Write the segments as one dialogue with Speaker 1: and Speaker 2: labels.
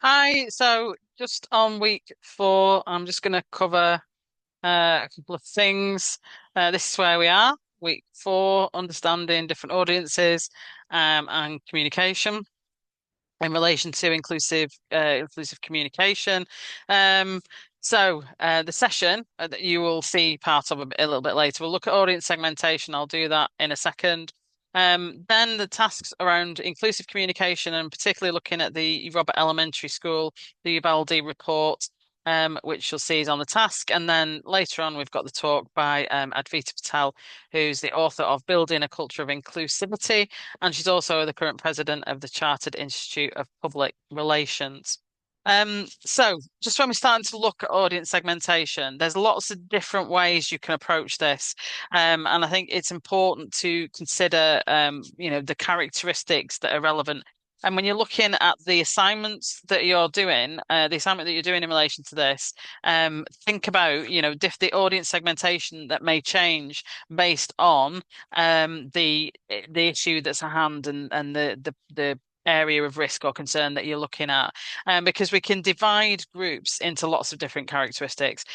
Speaker 1: Hi, so just on week 4, I'm just going to cover a couple of things. This is where we are, week 4, understanding different audiences and communication in relation to inclusive communication. Um, the session that you will see part of a little bit later, we'll look at audience segmentation. I'll do that in a second. Then the tasks around inclusive communication and particularly looking at the Robert Elementary School, the Ubaldi report, which you'll see is on the task. And then later on, we've got the talk by Advita Patel, who's the author of Building a Culture of Inclusivity, and she's also the current president of the Chartered Institute of Public Relations. Just when we're starting to look at audience segmentation, there's lots of different ways you can approach this. And I think it's important to consider, the characteristics that are relevant. And when you're looking at the assignments that you're doing, the assignment that you're doing in relation to this, think about, the audience segmentation that may change based on the issue that's at hand and the area of risk or concern that you're looking at, because we can divide groups into lots of different characteristics.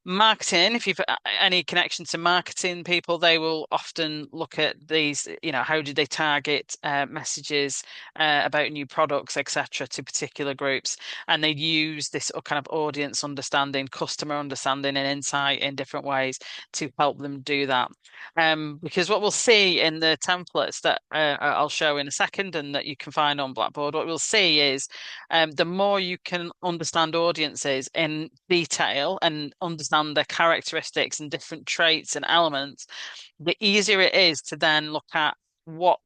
Speaker 1: Marketing, if you've any connection to marketing people, they will often look at these, how do they target messages about new products, etc., to particular groups, and they use this kind of audience understanding, customer understanding, and insight in different ways to help them do that. Because what we'll see in the templates that I'll show in a second and that you can find on Blackboard, what we'll see is the more you can understand audiences in detail and understand their characteristics and different traits and elements, the easier it is to then look at what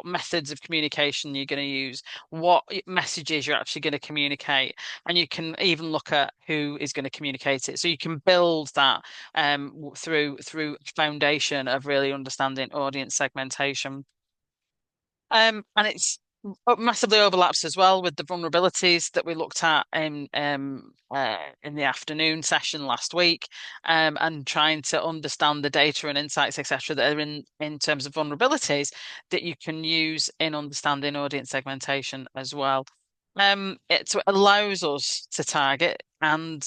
Speaker 1: methods of communication you're going to use, what messages you're actually going to communicate, and you can even look at who is going to communicate it. So you can build that through foundation of really understanding audience segmentation. And it's massively overlaps as well with the vulnerabilities that we looked at in the afternoon session last week, and trying to understand the data and insights, etc., that are in terms of vulnerabilities that you can use in understanding audience segmentation as well. It allows us to target, and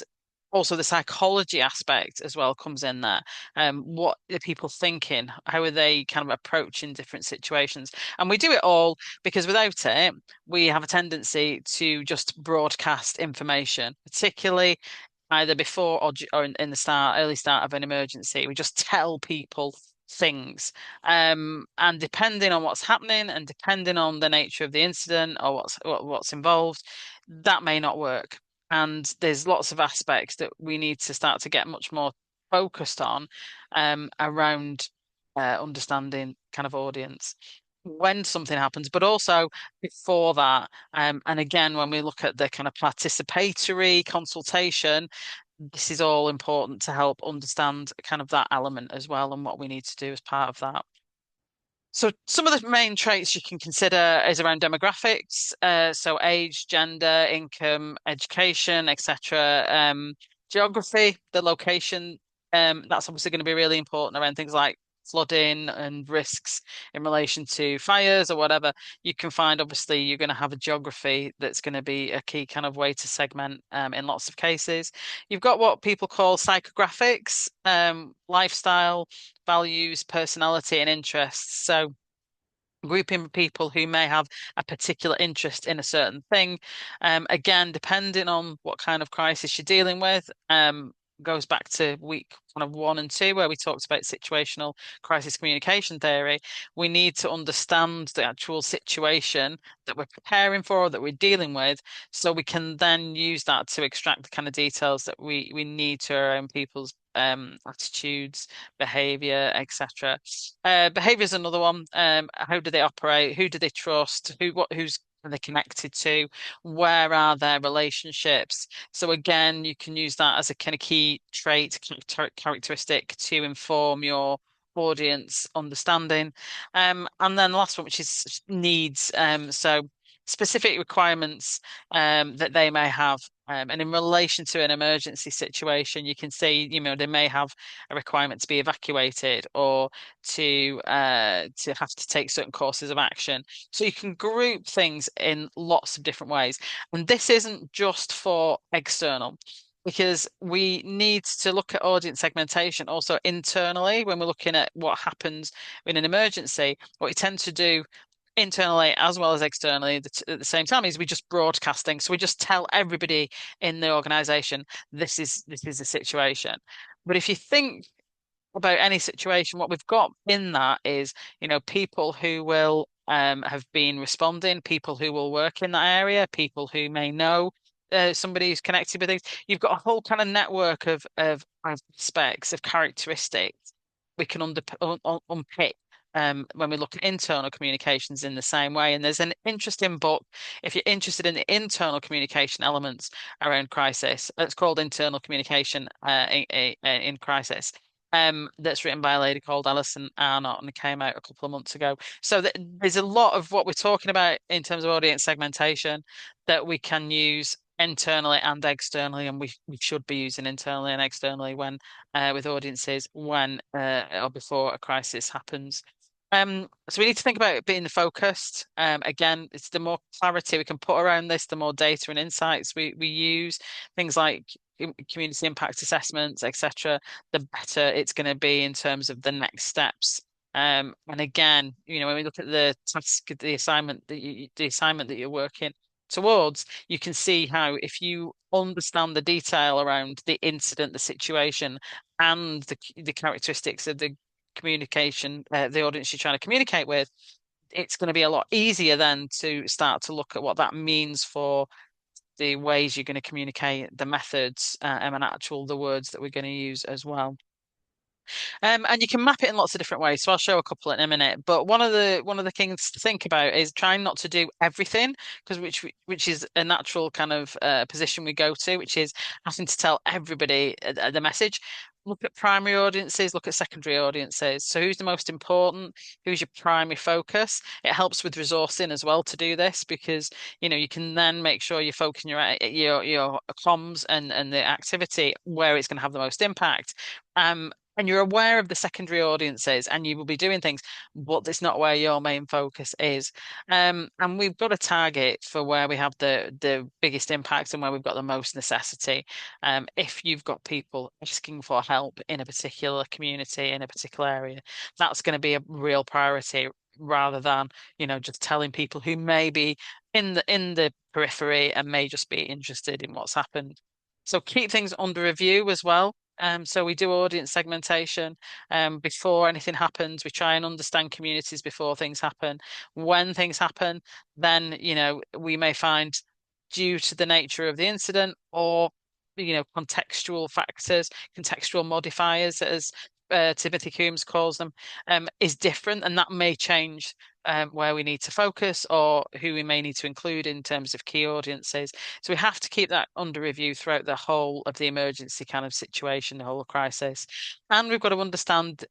Speaker 1: also the psychology aspect as well comes in there. What are people thinking? How are they kind of approaching different situations? And we do it all because without it, we have a tendency to just broadcast information, particularly either before or in the early start of an emergency. We just tell people things. And depending on what's happening and depending on the nature of the incident or what's involved, that may not work. And there's lots of aspects that we need to start to get much more focused on, around understanding kind of audience when something happens, but also before that. And again, when we look at the kind of participatory consultation, this is all important to help understand kind of that element as well and what we need to do as part of that. So some of the main traits you can consider is around demographics, so age, gender, income, education, etc. Geography, the location, that's obviously going to be really important around things like flooding and risks in relation to fires or whatever. You can find obviously you're going to have a geography that's going to be a key kind of way to segment, in lots of cases. You've got what people call psychographics, lifestyle, values, personality, and interests. So grouping people who may have a particular interest in a certain thing. Again, depending on what kind of crisis you're dealing with, goes back to week kind of 1 and 2, where we talked about situational crisis communication theory. We need to understand the actual situation that we're preparing for, or that we're dealing with, so we can then use that to extract the kind of details that we need to our own people's attitudes, behavior, etc. Behavior is another one. How do they operate? Who do they trust? Who's are they connected to? Where are their relationships? So again, you can use that as a kind of key trait, characteristic to inform your audience understanding. And then the last one, which is needs. So specific requirements that they may have. And in relation to an emergency situation, you can see, they may have a requirement to be evacuated or to have to take certain courses of action. So you can group things in lots of different ways. And this isn't just for external, because we need to look at audience segmentation also internally when we're looking at what happens in an emergency. What we tend to do internally as well as externally at the same time is we just broadcasting. So we just tell everybody in the organization this is the situation. But if you think about any situation, what we've got in that is, people who will have been responding, people who will work in that area, people who may know somebody who's connected with things. You've got a whole kind of network of specs, of characteristics we can unpick when we look at internal communications in the same way. And there's an interesting book, if you're interested in the internal communication elements around crisis. It's called Internal Communication in Crisis. That's written by a lady called Alison Arnott, and it came out a couple of months ago. So there's a lot of what we're talking about in terms of audience segmentation that we can use internally and externally, and we should be using internally and externally when with audiences when or before a crisis happens. So we need to think about it being focused. Again, it's the more clarity we can put around this, the more data and insights we use. Things like community impact assessments, etc., the better it's going to be in terms of the next steps. And again, when we look at the task, the assignment that you're working towards, you can see how if you understand the detail around the incident, the situation, and the characteristics of the communication, the audience you're trying to communicate with, it's going to be a lot easier then to start to look at what that means for the ways you're going to communicate, the methods, and the words that we're going to use as well. And you can map it in lots of different ways. So I'll show a couple in a minute. But one of the things to think about is trying not to do everything, because which is a natural kind of position we go to, which is having to tell everybody the message. Look at primary audiences, look at secondary audiences. So who's the most important? Who's your primary focus? It helps with resourcing as well to do this, because you can then make sure you're focusing your comms and the activity where it's going to have the most impact. And you're aware of the secondary audiences and you will be doing things, but it's not where your main focus is. And we've got a target for where we have the biggest impact and where we've got the most necessity. If you've got people asking for help in a particular community, in a particular area, that's going to be a real priority rather than, just telling people who may be in the periphery and may just be interested in what's happened. So keep things under review as well. So we do audience segmentation before anything happens. We try and understand communities before things happen. When things happen, then, we may find due to the nature of the incident or, contextual factors, contextual modifiers, as Timothy Coombs calls them, is different, and that may change where we need to focus or who we may need to include in terms of key audiences. So we have to keep that under review throughout the whole of the emergency kind of situation, the whole crisis. And we've got to understand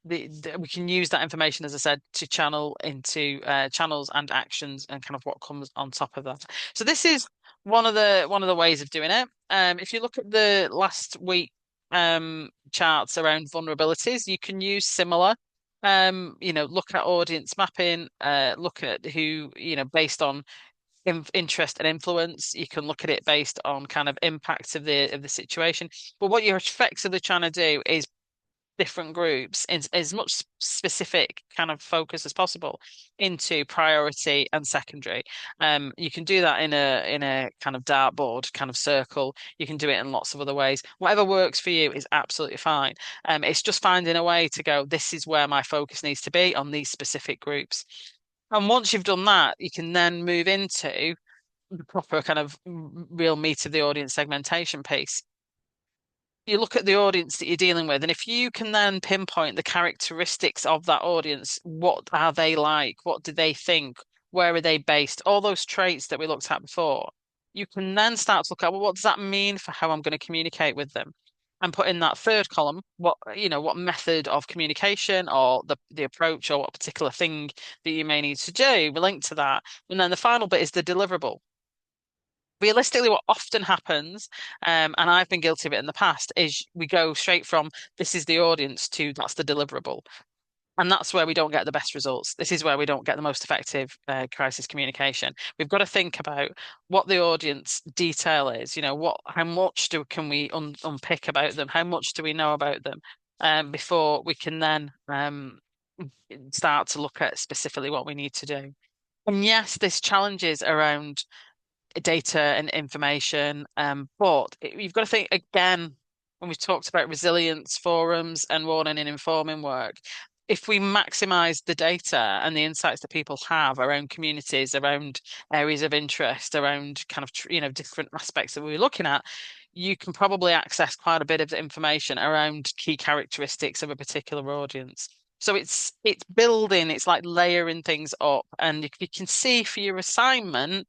Speaker 1: we can use that information, as I said, to channel into channels and actions and kind of what comes on top of that. So this is one of the ways of doing it. If you look at the last week charts around vulnerabilities, you can use similar. Look at audience mapping, look at who, based on interest and influence. You can look at it based on kind of impacts of the situation. But what you're effectively trying to do is different groups in as much specific kind of focus as possible into priority and secondary. You can do that in a kind of dartboard kind of circle. You can do it in lots of other ways. Whatever works for you is absolutely fine. It's just finding a way to go, this is where my focus needs to be on these specific groups. And once you've done that, you can then move into the proper kind of real meat of the audience segmentation piece. You look at the audience that you're dealing with, and if you can then pinpoint the characteristics of that audience, what are they like? What do they think? Where are they based? All those traits that we looked at before, you can then start to look at, well, what does that mean for how I'm going to communicate with them? and put in that third column what method of communication or the approach or what particular thing that you may need to do. We link to that. And then the final bit is the deliverable. Realistically, what often happens, and I've been guilty of it in the past, is we go straight from this is the audience to that's the deliverable. And that's where we don't get the best results. This is where we don't get the most effective crisis communication. We've got to think about what the audience detail is. How much can we unpick about them? How much do we know about them before we can then start to look at specifically what we need to do. And yes, there's challenges around data and information. But you've got to think again, when we've talked about resilience forums and warning and informing work, if we maximize the data and the insights that people have around communities, around areas of interest, around kind of, different aspects that we're looking at, you can probably access quite a bit of information around key characteristics of a particular audience. So it's building, it's like layering things up. And if you can see for your assignment,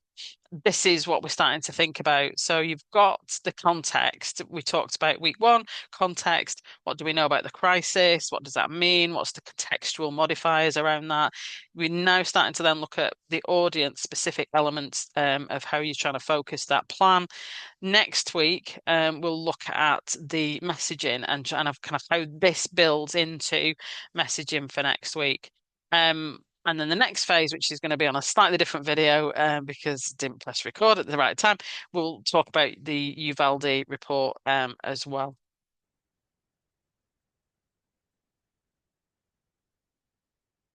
Speaker 1: this is what we're starting to think about. So you've got the context. We talked about week one, context. What do we know about the crisis? What does that mean? What's the contextual modifiers around that? We're now starting to then look at the audience specific elements of how you're trying to focus that plan. Next week, we'll look at the messaging and kind of how this builds into messaging for next week. And then the next phase, which is going to be on a slightly different video because didn't press record at the right time, we'll talk about the Uvalde report as well.